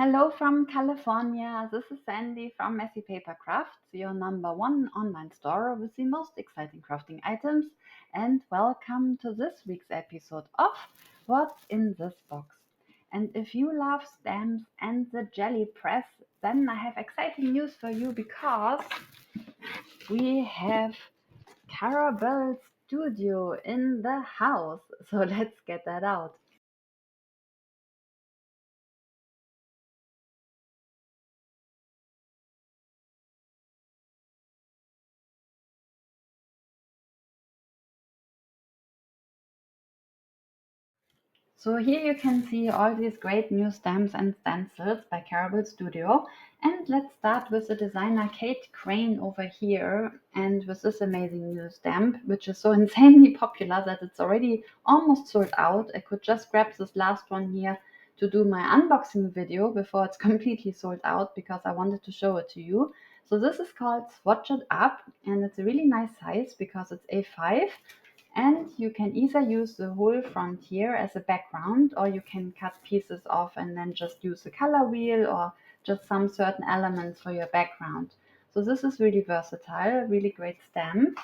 Hello from California. This is Sandy from Messy Papercrafts, your #1 online store with the most exciting crafting items. And welcome to this week's episode of What's in This Box. And if you love stamps and the jelly press, then I have exciting news for you because we have Carabelle Studio in the house. So let's get that out. So here you can see all these great new stamps and stencils by Carabelle Studio. And let's start with the designer Kate Crane over here and with this amazing new stamp, which is so insanely popular that it's already almost sold out. I could just grab this last one here to do my unboxing video before it's completely sold out because I wanted to show it to you. So this is called Swatch It Up and it's a really nice size because it's A5 and you can either use the whole front here as a background or you can cut pieces off and then just use a color wheel or just some certain elements for your background. So this is really versatile, really great stamp.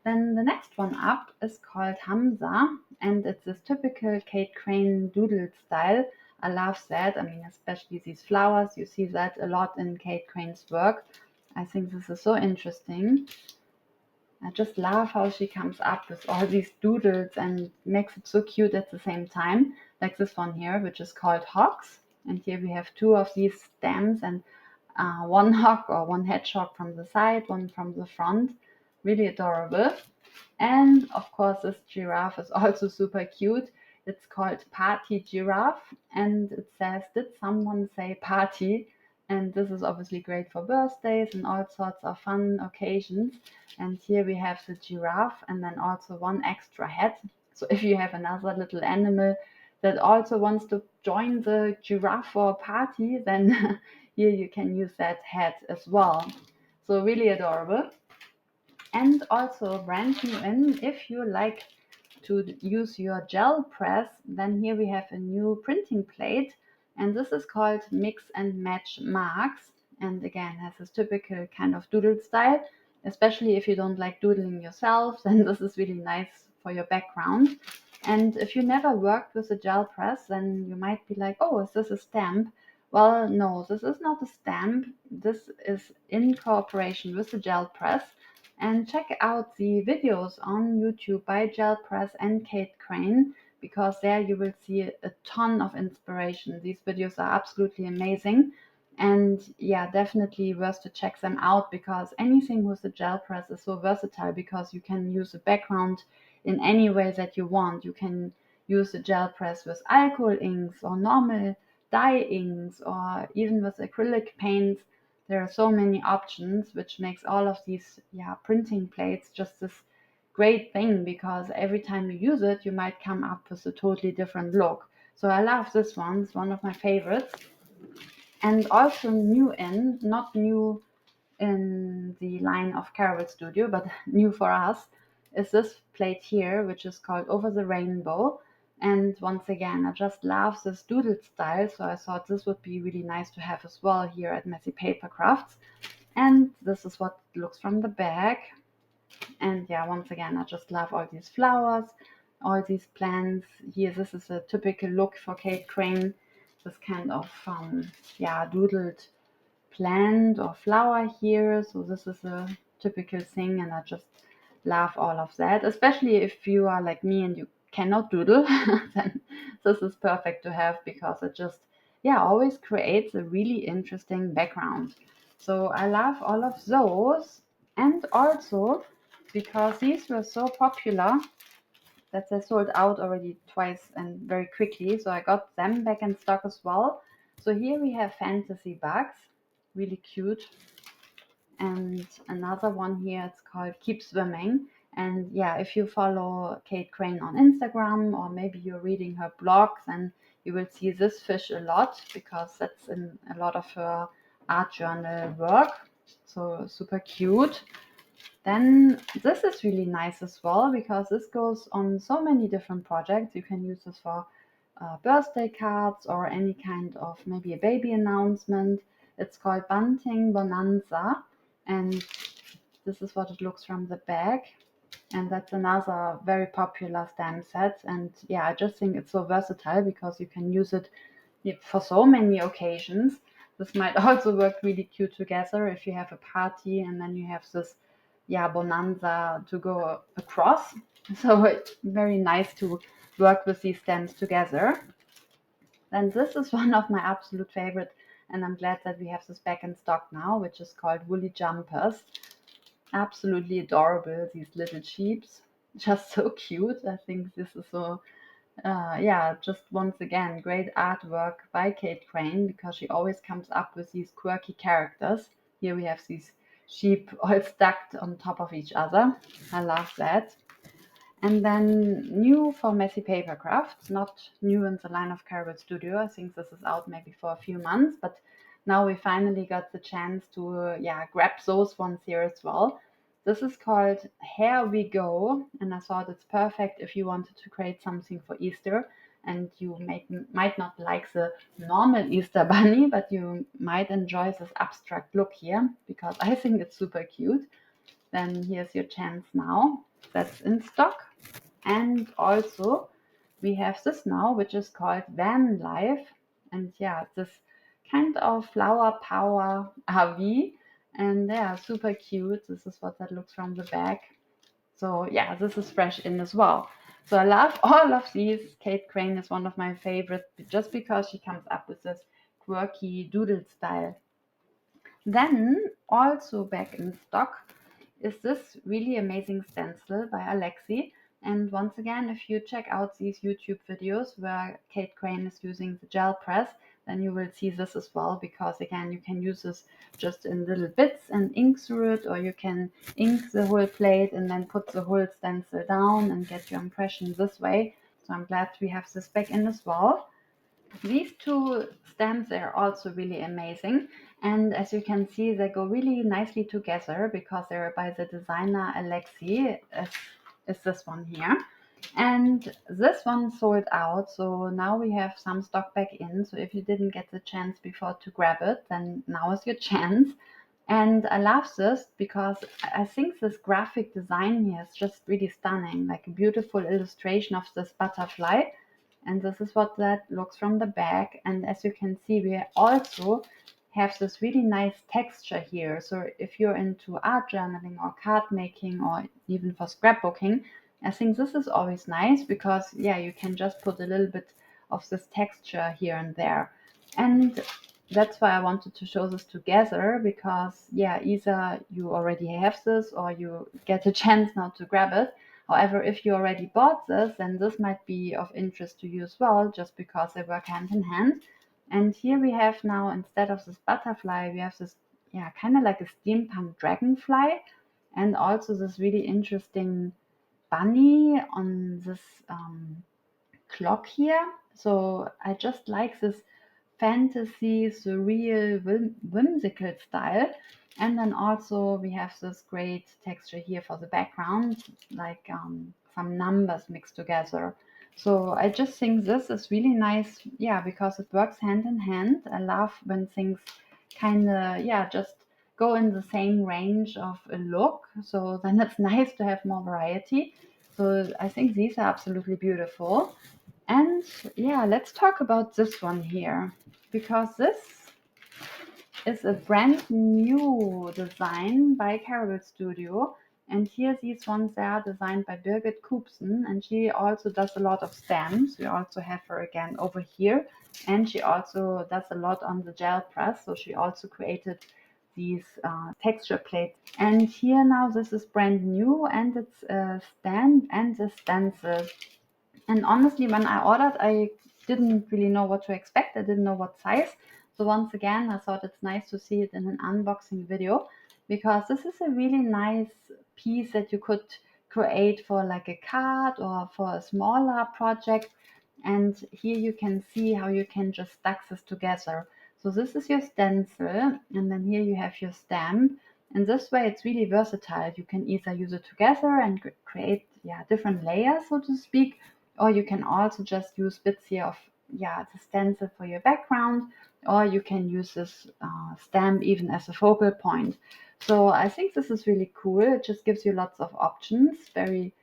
Then the next one up is called Hamza and it's this typical Kate Crane doodle style. I love that. I mean, especially these flowers. You see that a lot in Kate Crane's work. I think this is so interesting. I just love how she comes up with all these doodles and makes it so cute at the same time, like this one here, which is called Hogs. And here we have two of these stems and one hog or one hedgehog from the side, one from the front. Really adorable. And of course, this giraffe is also super cute. It's called Party Giraffe and it says, "Did someone say party?" And this is obviously great for birthdays and all sorts of fun occasions. And here we have the giraffe and then also one extra head. So if you have another little animal that also wants to join the giraffe for a party, then here you can use that head as well. So really adorable. And also brand new in, if you like to use your gel press, then here we have a new printing plate and this is called Mix and Match Marks and again has this typical kind of doodle style, especially if you don't like doodling yourself, then this is really nice for your background. And if you never worked with a gel press, then you might be like, oh, is this a stamp? Well, no, this is not a stamp. This is in cooperation with the gel press. And check out the videos on YouTube by Gel Press and Kate Crane because there you will see a ton of inspiration. These videos are absolutely amazing. And yeah, definitely worth to check them out because anything with the gel press is so versatile because you can use a background in any way that you want. You can use the gel press with alcohol inks or normal dye inks or even with acrylic paints. There are so many options, which makes all of these printing plates just this great thing because every time you use it, you might come up with a totally different look. So I love this one. It's one of my favorites. And also new in, not new in the line of Carabelle Studio, but new for us, is this plate here, which is called Over the Rainbow. And once again, I just love this doodle style, so I thought this would be really nice to have as well here at Messy Papercrafts. And this is what it looks from the back. And yeah, once again, I just love all these flowers, all these plants. Here, this is a typical look for Kate Crane, this kind of doodled plant or flower here. So this is a typical thing and I just love all of that, especially if you are like me and you cannot doodle, then this is perfect to have because it just always creates a really interesting background. So I love all of those, and also because these were so popular that they sold out already twice and very quickly, so I got them back in stock as well. So here we have fantasy bugs, really cute. And another one here, it's called Keep Swimming. And yeah, if you follow Kate Crane on Instagram or maybe you're reading her blogs, then you will see this fish a lot because that's in a lot of her art journal work. So super cute. Then this is really nice as well because this goes on so many different projects. You can use this for birthday cards or any kind of maybe a baby announcement. It's called Bunting Bonanza, and this is what it looks from the back. And that's another very popular stamp set. And yeah, I just think it's so versatile because you can use it for so many occasions. This might also work really cute together if you have a party and then you have this bonanza to go across. So it's very nice to work with these stamps together. Then this is one of my absolute favorite, and I'm glad that we have this back in stock now, which is called Woolly Jumpers. Absolutely adorable, these little sheeps. Just so cute. I think this is so just once again, great artwork by Kate Crane because she always comes up with these quirky characters. Here we have these sheep all stacked on top of each other. I love that. And then new for Messy Papercrafts, not new in the line of Carabelle Studio. I think this is out maybe for a few months, but now we finally got the chance to grab those ones here as well. This is called Here We Go, and I thought it's perfect if you wanted to create something for Easter and you might not like the normal Easter bunny, but you might enjoy this abstract look here because I think it's super cute. Then here's your chance now. That's in stock. And also we have this now, which is called Van Life. And yeah, this kind of flower power RV. And yeah, super cute. This is what that looks from the back. So yeah, this is fresh in as well. So I love all of these. Kate Crane is one of my favorites just because she comes up with this quirky doodle style. Then also back in stock is this really amazing stencil by Alexi. And once again, if you check out these YouTube videos where Kate Crane is using the gel press, then you will see this as well, because again, you can use this just in little bits and ink through it, or you can ink the whole plate and then put the whole stencil down and get your impression this way. So I'm glad we have this back in as well. These two stamps are also really amazing, and as you can see, they go really nicely together because they're by the designer Alexi, is this one here. And this one sold out, so now we have some stock back in. So if you didn't get the chance before to grab it, then now is your chance. And I love this because I think this graphic design here is just really stunning, like a beautiful illustration of this butterfly. And this is what that looks from the back. And as you can see, we also have this really nice texture here. So if you're into art journaling or card making or even for scrapbooking, I think this is always nice because you can just put a little bit of this texture here and there. And that's why I wanted to show this together because either you already have this or you get a chance now to grab it. However, if you already bought this, then this might be of interest to you as well, just because they work hand in hand. And here we have now, instead of this butterfly, we have this, kind of like a steampunk dragonfly, and also this really interesting bunny on this clock here. So I just like this fantasy, surreal, whimsical style. And then also we have this great texture here for the background, like some numbers mixed together. So I just think this is really nice, because it works hand in hand. I love when things kind of, just go in the same range of a look. So then it's nice to have more variety. So I think these are absolutely beautiful. And let's talk about this one here, because this is a brand new design by Carabelle Studio. And here these ones are designed by Birgit Koopsen, and she also does a lot of stamps. We also have her again over here, and she also does a lot on the gel press. So she also created these texture plates. And here now this is brand new, and it's a stamp and a stencil. And honestly, when I ordered, I didn't really know what to expect. I didn't know what size. So once again, I thought it's nice to see it in an unboxing video, because this is a really nice piece that you could create for like a card or for a smaller project. And here you can see how you can just stack this together. So this is your stencil, and then here you have your stamp. And this way it's really versatile. You can either use it together and create different layers, so to speak, or you can also just use bits here of the stencil for your background, or you can use this stamp even as a focal point. So I think this is really cool. It just gives you lots of options. Very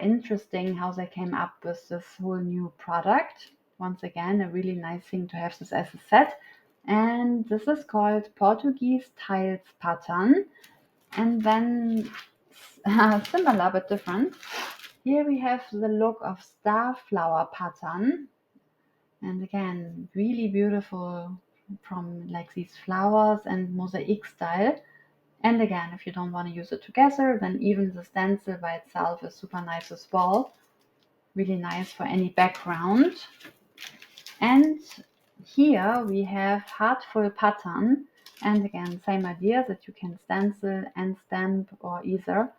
interesting how they came up with this whole new product. Once again, a really nice thing to have this as a set. And this is called Portuguese Tiles Pattern. And then similar but different. Here we have the look of star flower pattern. And again, really beautiful from like these flowers and mosaic style. And again, if you don't want to use it together, then even the stencil by itself is super nice as well. Really nice for any background. And here we have Heartful Pattern. And again, same idea that you can stencil and stamp or either.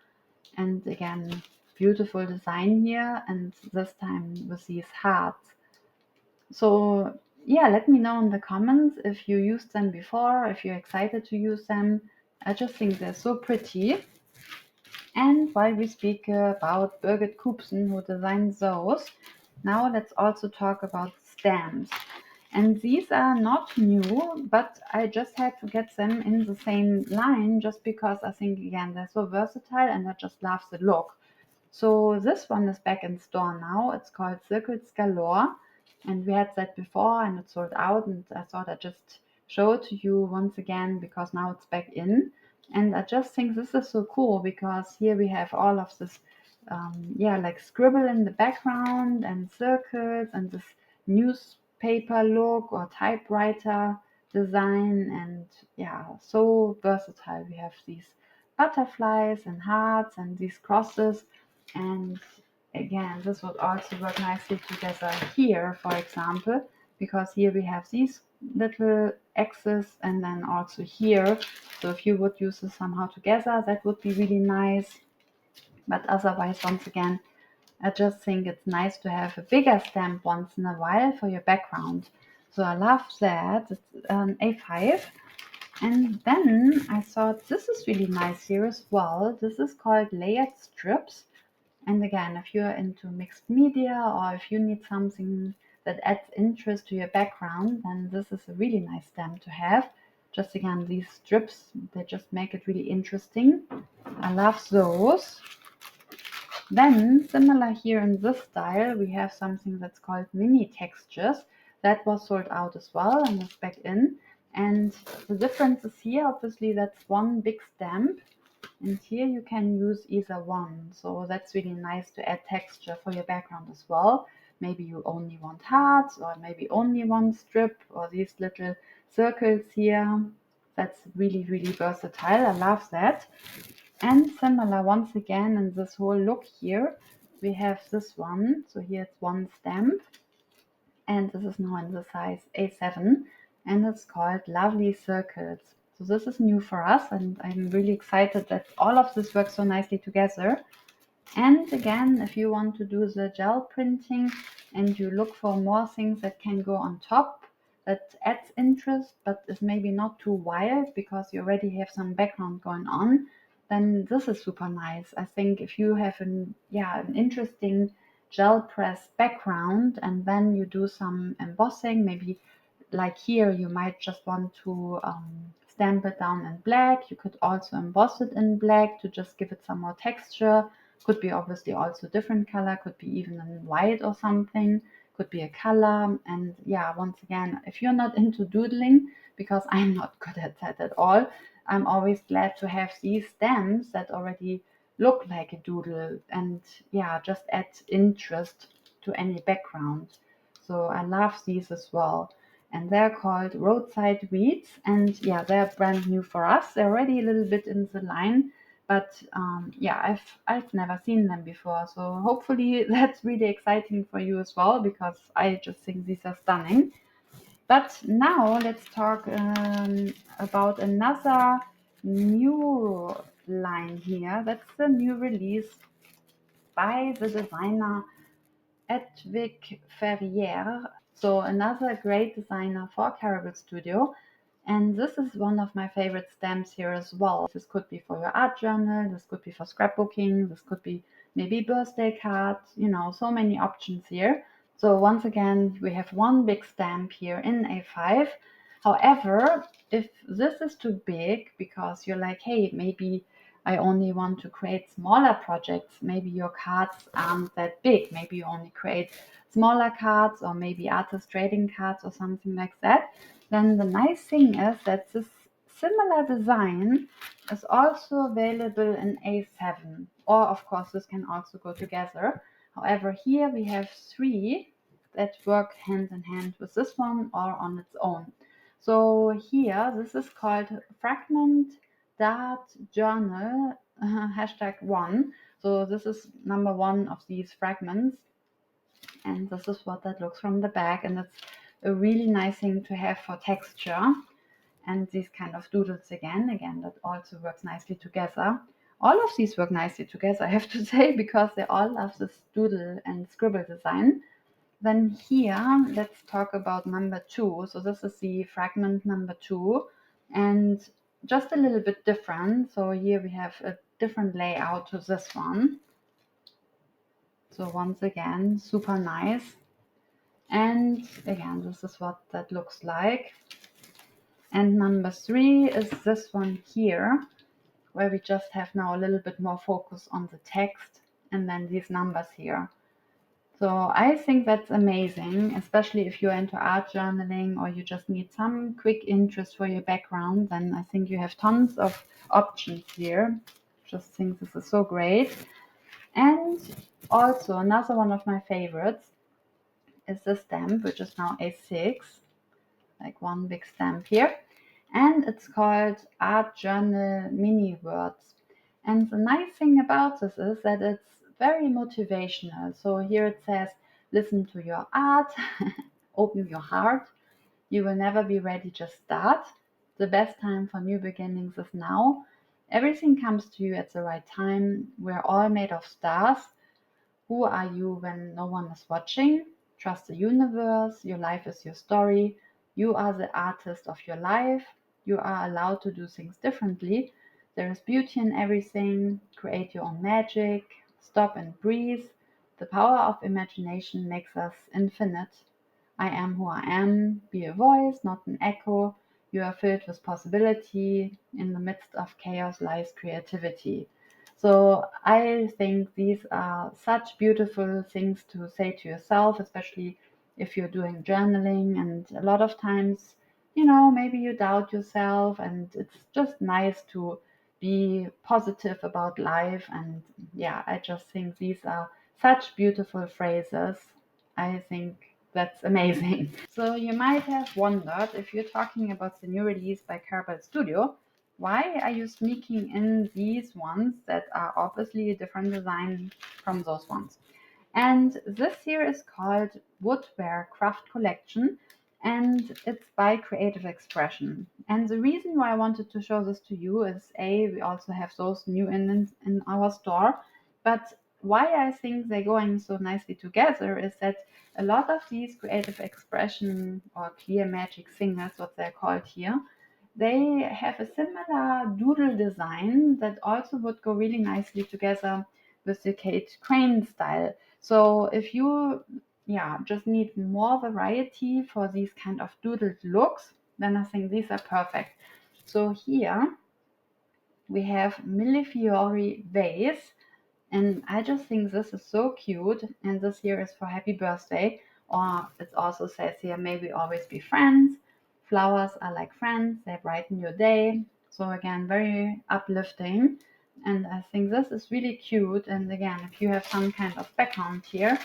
And again, beautiful design here, and this time with these hearts. So let me know in the comments if you used them before, if you're excited to use them. I just think they're so pretty. And while we speak about Birgit Koopsen, who designed those, now let's also talk about stamps. And these are not new, but I just had to get them in the same line just because I think, again, they're so versatile and I just love the look. So this one is back in store now. It's called Circles Galore. And we had that before and it sold out. And I thought I'd just show it to you once again because now it's back in. And I just think this is so cool because here we have all of this, like scribble in the background and circles and this newspaper look or typewriter design. And so versatile. We have these butterflies and hearts and these crosses. And again, this would also work nicely together here, for example, because here we have these little X's and then also here. So if you would use this somehow together, that would be really nice. But otherwise, once again, I just think it's nice to have a bigger stamp once in a while for your background. So I love that. It's an A5. And then I thought this is really nice here as well. This is called Layered Strips. And again, if you're into mixed media or if you need something that adds interest to your background, then this is a really nice stamp to have. Just again, these strips, they just make it really interesting. I love those. Then, similar here in this style, we have something that's called mini textures. That was sold out as well and is back in. And the difference is here, obviously, that's one big stamp. And here you can use either one. So that's really nice to add texture for your background as well. Maybe you only want hearts or maybe only one strip or these little circles here. That's really, really versatile. I love that. And similar once again in this whole look here, we have this one. So here it's one stamp. And this is now in the size A7. And it's called Lovely Circles. So this is new for us, and I'm really excited that all of this works so nicely together. And again, if you want to do the gel printing and you look for more things that can go on top, that adds interest, but is maybe not too wild because you already have some background going on, then this is super nice. I think if you have an interesting gel press background and then you do some embossing, maybe like here you might just want to stamp it down in black. You could also emboss it in black to just give it some more texture. Could be obviously also different color, could be even in white or something, could be a color. And once again, if you're not into doodling, because I'm not good at that at all, I'm always glad to have these stamps that already look like a doodle and just add interest to any background. So I love these as well. And they're called Roadside Weeds, and they're brand new for us. They're already a little bit in the line, but I've never seen them before. So hopefully that's really exciting for you as well, because I just think these are stunning. But now let's talk about another new line here. That's the new release by the designer Edwig Ferrier. So another great designer for Carabelle Studio. And this is one of my favorite stamps here as well. This could be for your art journal, this could be for scrapbooking, this could be maybe birthday cards, so many options here. So once again, we have one big stamp here in A5. However, if this is too big because you're like, hey, maybe I only want to create smaller projects, maybe your cards aren't that big, maybe you only create smaller cards or maybe artist trading cards or something like that, then the nice thing is that this similar design is also available in A7, or of course this can also go together. However, here we have three that work hand in hand with this one or on its own. So here, this is called Fragment Dart Journal #1. So this is number one of these fragments, and this is what that looks from the back, and it's a really nice thing to have for texture. And these kind of doodles again, that also works nicely together. All of these work nicely together, I have to say, because they all have this doodle and scribble design. Then here, let's talk about number 2. So this is the fragment number 2, and just a little bit different. So here we have a different layout to this one. So once again, super nice. And again, this is what that looks like. And number 3 is this one here, where we just have now a little bit more focus on the text and then these numbers here. So I think that's amazing, especially if you're into art journaling or you just need some quick interest for your background, then I think you have tons of options here. Just think this is so great. And also another one of my favorites is the stamp, which is now A6, like one big stamp here. And it's called Art Journal Mini Words. And the nice thing about this is that it's very motivational. So here it says, listen to your art, open your heart. You will never be ready, just start. The best time for new beginnings is now. Everything comes to you at the right time. We're all made of stars. Who are you when no one is watching? Trust the universe. Your life is your story. You are the artist of your life. You are allowed to do things differently. There is beauty in everything. Create your own magic. Stop and breathe. The power of imagination makes us infinite. I am who I am. Be a voice, not an echo. You are filled with possibility. In the midst of chaos lies creativity. So I think these are such beautiful things to say to yourself, especially if you're doing journaling. And a lot of times, maybe you doubt yourself, and it's just nice to be positive about life. And yeah, I just think these are such beautiful phrases. I think that's amazing. So you might have wondered, if you're talking about the new release by Carabelle Studio, why are you sneaking in these ones that are obviously a different design from those ones? And this here is called Woodware Collection, and it's by Creative Expression. And the reason why I wanted to show this to you is we also have those new in our store, but why I think they're going so nicely together is that a lot of these Creative Expression or Clear Magic singers, what they're called here, they have a similar doodle design that also would go really nicely together with the Kate Crane style. So if you just need more variety for these kind of doodled looks, then I think these are perfect. So here we have Millefiori vase, and I just think this is so cute. And this here is for happy birthday, or it also says here, may we always be friends. Flowers are like friends, they brighten your day. So again, very uplifting. And I think this is really cute. And again, if you have some kind of background here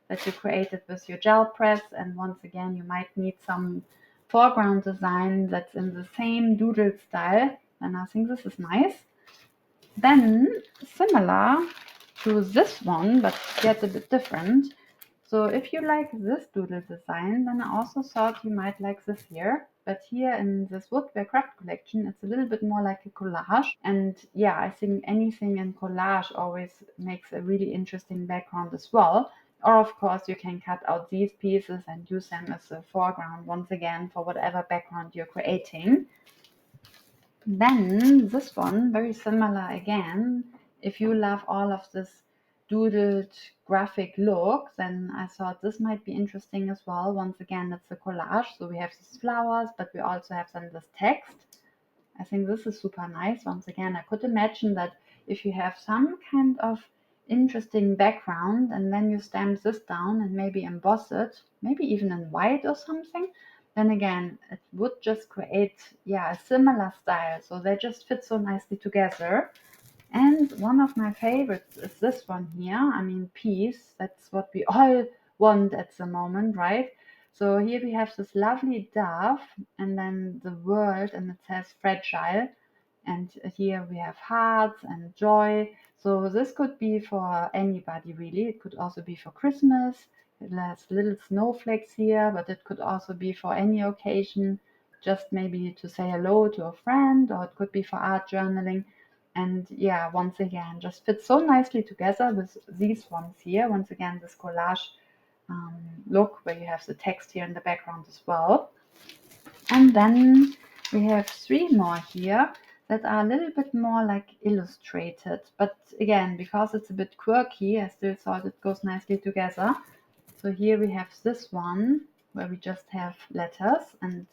that you created with your gel press, and once again, you might need some foreground design that's in the same doodle style, then I think this is nice. Then, similar to this one, but yet a bit different. So if you like this doodle design, then I also thought you might like this here. But here in this Woodware Craft collection, it's a little bit more like a collage. And yeah, I think anything in collage always makes a really interesting background as well. Or of course, you can cut out these pieces and use them as a foreground once again for whatever background you're creating. Then this one, very similar again. If you love all of this doodled graphic look, then I thought this might be interesting as well. Once again, it's a collage, so we have these flowers, but we also have then this text. I think this is super nice. Once again, I could imagine that if you have some kind of interesting background and then you stamp this down and maybe emboss it, maybe even in white or something, then again, it would just create, yeah, a similar style. So they just fit so nicely together. And one of my favorites is this one here. I mean, peace. That's what we all want at the moment, right? So here we have this lovely dove and then the world, and it says fragile. And here we have hearts and joy. So this could be for anybody really. It could also be for Christmas. It has little snowflakes here, but it could also be for any occasion, just maybe to say hello to a friend, or it could be for art journaling. And yeah, once again, just fits so nicely together with these ones here. Once again, this collage look where you have the text here in the background as well. And then we have three more here that are a little bit more like illustrated. But again, because it's a bit quirky, I still thought it goes nicely together. So here we have this one where we just have letters, and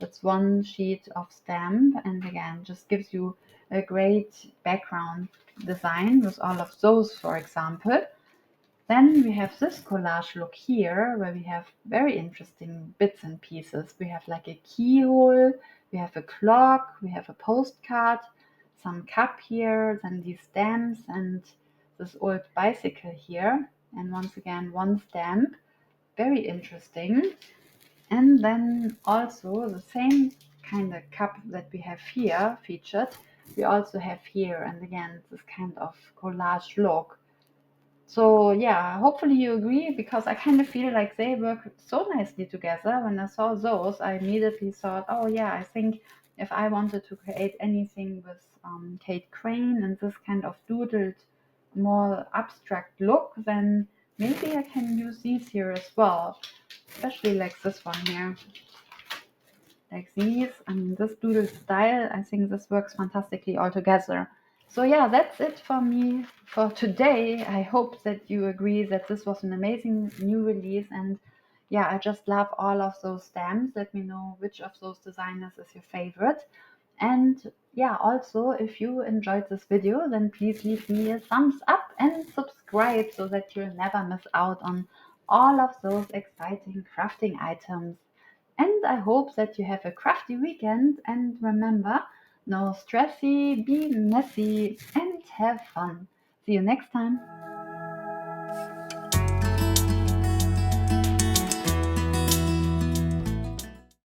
it's one sheet of stamp, and again just gives you a great background design with all of those, for example. Then we have this collage look here where we have very interesting bits and pieces. We have like a keyhole, we have a clock, we have a postcard, some cup here, then these stamps, and this old bicycle here. And once again, one stamp, very interesting. And then also the same kind of cup that we have here featured, we also have here. And again, this kind of collage look. So yeah, hopefully you agree, because I kind of feel like they work so nicely together. When I saw those, I immediately thought, oh yeah, I think if I wanted to create anything with Kate Crane and this kind of doodled, more abstract look, then maybe I can use these here as well, especially like this one here. Like these, I mean, this doodle style, I think this works fantastically all together. So yeah, that's it for me for today. I hope that you agree that this was an amazing new release, and yeah, I just love all of those stamps. Let me know which of those designers is your favorite. And yeah, also if you enjoyed this video, then please leave me a thumbs up and subscribe so that you'll never miss out on all of those exciting crafting items. And I hope that you have a crafty weekend, and remember, no stressy, be messy, and have fun. See you next time.